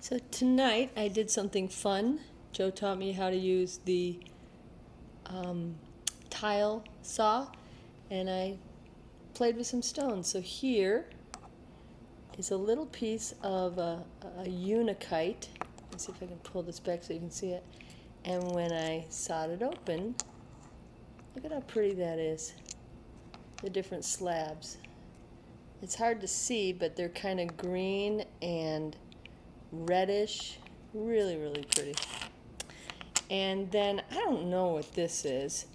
So tonight I did something fun. Joe taught me how to use the tile saw, and I played with some stones. So here is a little piece of a unikite. Let's see if I can pull this back so you can see it. And when I sawed it open, look at how pretty that is. The different slabs. It's hard to see, but they're kind of green and reddish. Really, really pretty. And then I don't know what this is,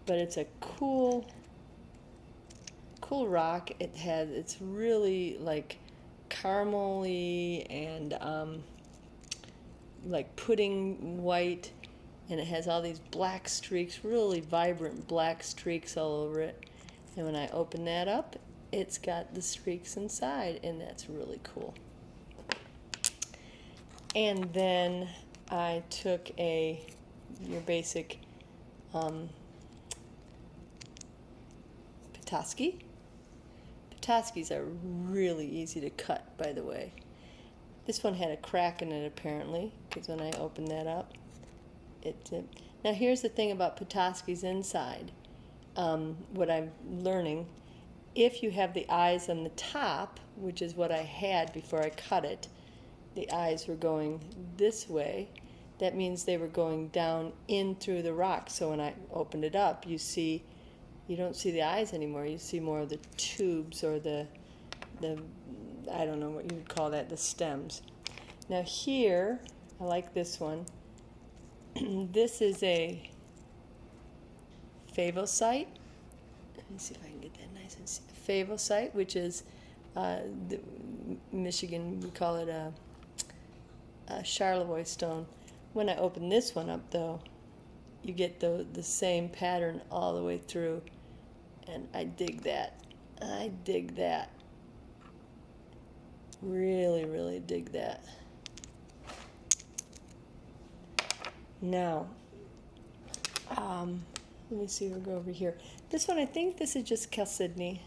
but it's a cool rock. It's really like caramely and like pudding white, and it has all these black streaks, really vibrant black streaks all over it. And when I open that up, it's got the streaks inside, and that's really cool. And then I took your basic Petoskey. Petoskeys are really easy to cut, by the way. This one had a crack in it apparently, because when I opened that up, now here's the thing about Petoskeys inside. What I'm learning, if you have the eyes on the top, which is what I had before I cut it, the eyes were going this way, that means they were going down in through the rock. So when I opened it up, you don't see the eyes anymore. You see more of the tubes, or the I don't know what you would call that, the stems. Now here, I like this one. This is a favosite. Let me see if I can get that nice and see. Favosite, which is Michigan, we call it a Charlevoix stone. When I open this one up, though, you get the same pattern all the way through, and I dig that. I dig that. Really, really dig that. Now, let me see, we'll go over here. This one, I think this is just chalcedony.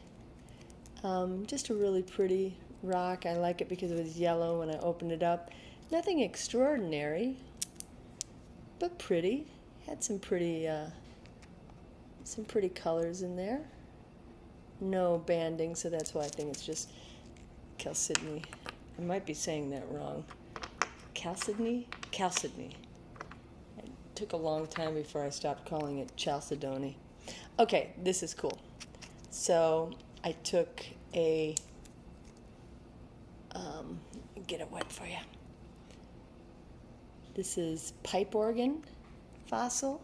Just a really pretty rock. I like it because it was yellow when I opened it up. Nothing extraordinary, but pretty. Had some pretty colors in there. No banding, so that's why I think it's just chalcedony. I might be saying that wrong. Chalcedony? Chalcedony. It took a long time before I stopped calling it chalcedony. Okay, this is cool. So I took get it wet for you. This is pipe organ fossil,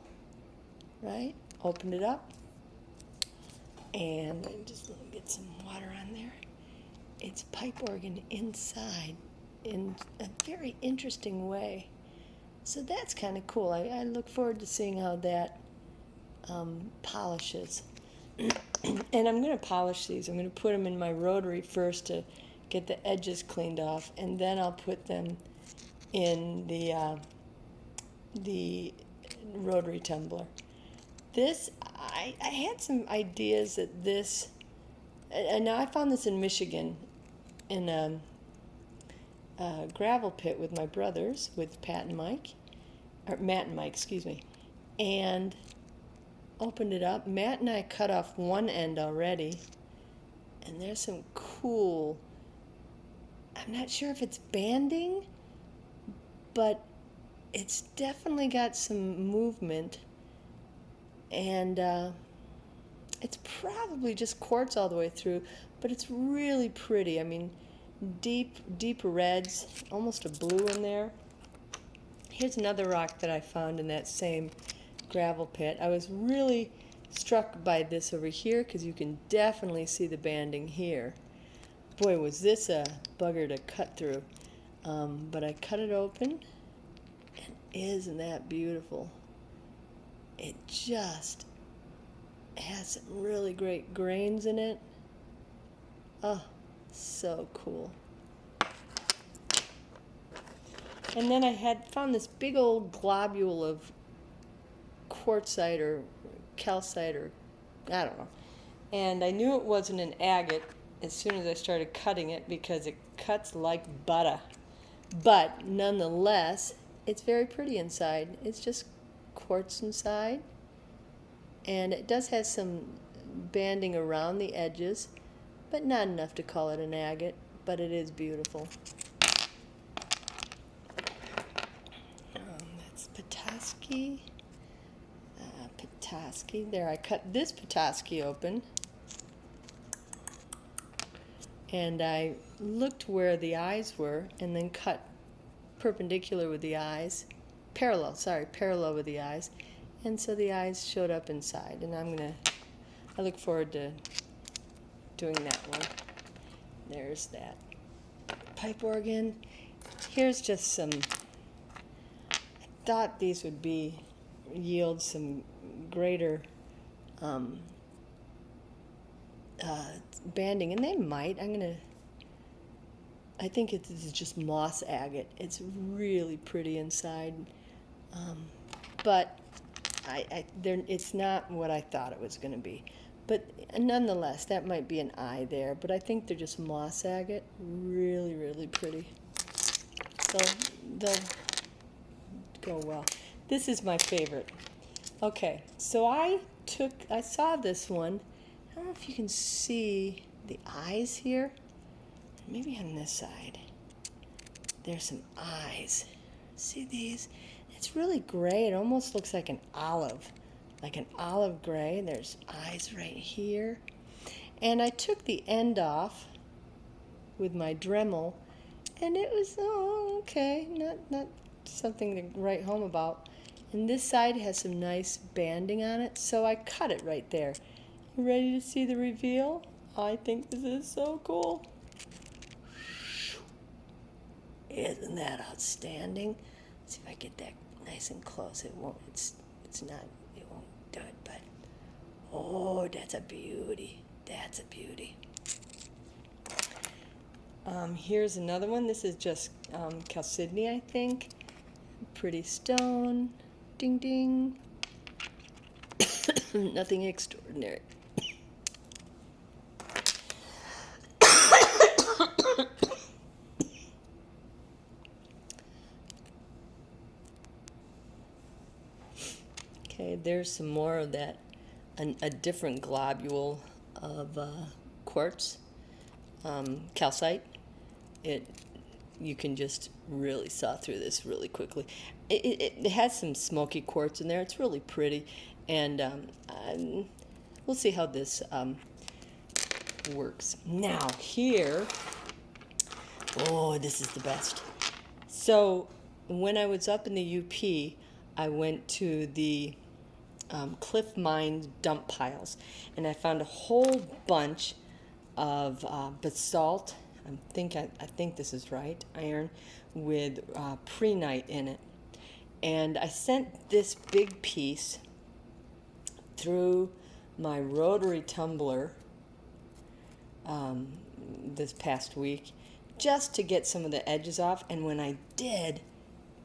right? Opened it up, and just get some water on there. It's pipe organ inside in a very interesting way. So that's kind of cool. I look forward to seeing how that polishes. And I'm going to polish these. I'm going to put them in my rotary first to get the edges cleaned off, and then I'll put them in the rotary tumbler. This, I had some ideas that this, and now I found this in Michigan in a gravel pit with my brothers, with Matt and Mike, excuse me, and opened it up. Matt and I cut off one end already, and there's some cool, I'm not sure if it's banding, but it's definitely got some movement, and it's probably just quartz all the way through, but it's really pretty. I mean, deep reds, almost a blue in there. Here's another rock that I found in that same gravel pit. I was really struck by this over here because you can definitely see the banding here. Boy, was this a bugger to cut through. But I cut it open, and isn't that beautiful? It just has some really great grains in it. Oh, so cool. And then I had found this big old globule of quartzite or calcite, or I don't know. And I knew it wasn't an agate as soon as I started cutting it, because it cuts like butter. But nonetheless, it's very pretty inside. It's just quartz inside, and it does have some banding around the edges, but not enough to call it an agate, but it is beautiful. That's Petoskey. Petoskey. There, I cut this Petoskey open, and I looked where the eyes were, and then cut perpendicular with the eyes, parallel with the eyes, and so the eyes showed up inside, and I look forward to doing that one. There's that pipe organ. Here's just some, I thought these would yield some greater banding, and they might. I think this is just moss agate. It's really pretty inside, but it's not what I thought it was going to be. But nonetheless, that might be an eye there. But I think they're just moss agate. Really, really pretty. So they'll go well. This is my favorite. Okay, so I saw this one. I don't know if you can see the eyes here. Maybe on this side. There's some eyes. See these? It's really gray. It almost looks like an olive gray. There's eyes right here. And I took the end off with my Dremel, and it was, okay, not something to write home about. And this side has some nice banding on it, so I cut it right there. You ready to see the reveal? I think this is so cool. Isn't that outstanding? Let's see if I get that nice and close. It won't do it, but oh, that's a beauty. That's a beauty. Here's another one. This is just chalcedony, I think. Pretty stone. Ding ding. Nothing extraordinary. Okay, there's some more of that, a different globule of quartz, calcite. You can just really saw through this really quickly. It has some smoky quartz in there. It's really pretty, and we'll see how this works. Now here, this is the best. So when I was up in the UP, I went to the cliff mine dump piles, and I found a whole bunch of basalt. I think this is right, iron with prehnite in it. And I sent this big piece through my rotary tumbler this past week just to get some of the edges off. And when I did,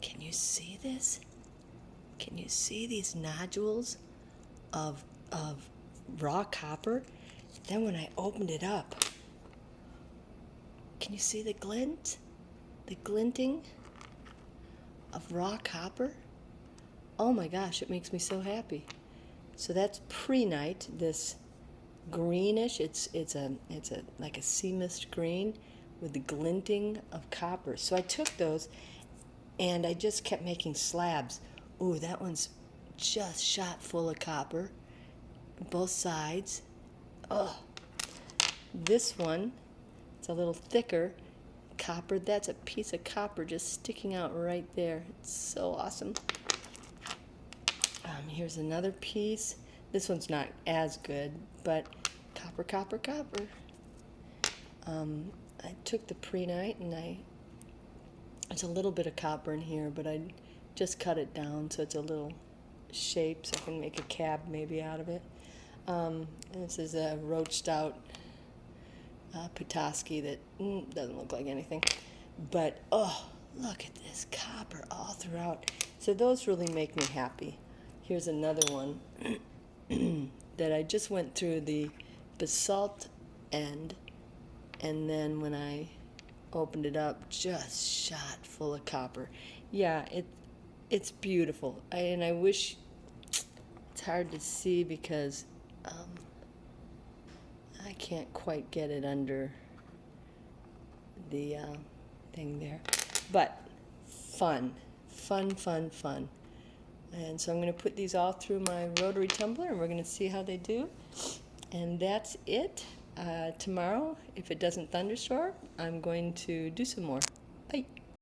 can you see this? Can you see these nodules of raw copper? Then when I opened it up, can you see the glint? The glinting of raw copper? Oh my gosh, it makes me so happy. So that's prehnite, this greenish, it's like a sea mist green with the glinting of copper. So I took those and I just kept making slabs. Ooh, that one's just shot full of copper, both sides. Oh, this one, it's a little thicker copper. That's a piece of copper just sticking out right there. It's so awesome. Here's another piece. This one's not as good, but copper, copper, copper. I took the prehnite and there's a little bit of copper in here, but I just cut it down so it's a little shape so I can make a cab maybe out of it. This is a roached out Petoskey that doesn't look like anything. But, oh, look at this copper all throughout. So those really make me happy. Here's another one that I just went through the basalt end, and then when I opened it up, just shot full of copper. Yeah, it's beautiful. And I wish, it's hard to see because I can't quite get it under the thing there. But fun, fun, fun, fun. And so I'm going to put these all through my rotary tumbler, and we're going to see how they do. And that's it. Tomorrow, if it doesn't thunderstorm, I'm going to do some more. Bye.